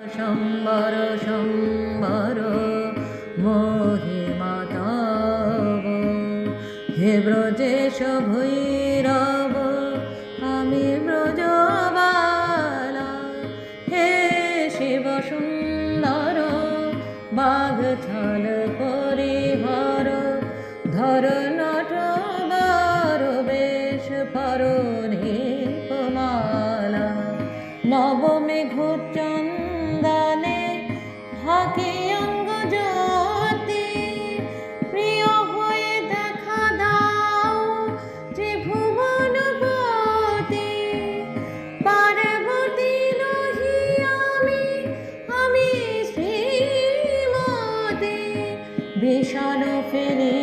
সম্বর সম্বর মহিমা তব হে ব্রজেশ ভৈরব আমি ব্রজবালা হে শিব সুন্দর বাঘ ছাল পরিহর ধর নটবর বেশ পর নীলমালা নবমেঘ চন্দনে ঢাকে অঙ্গ জ্যোতি প্রিয় হয়ে দেখা দাও ত্রিভুবনপতি পার্বতী নহি আমি শ্রীমতী বিষণ ফেলে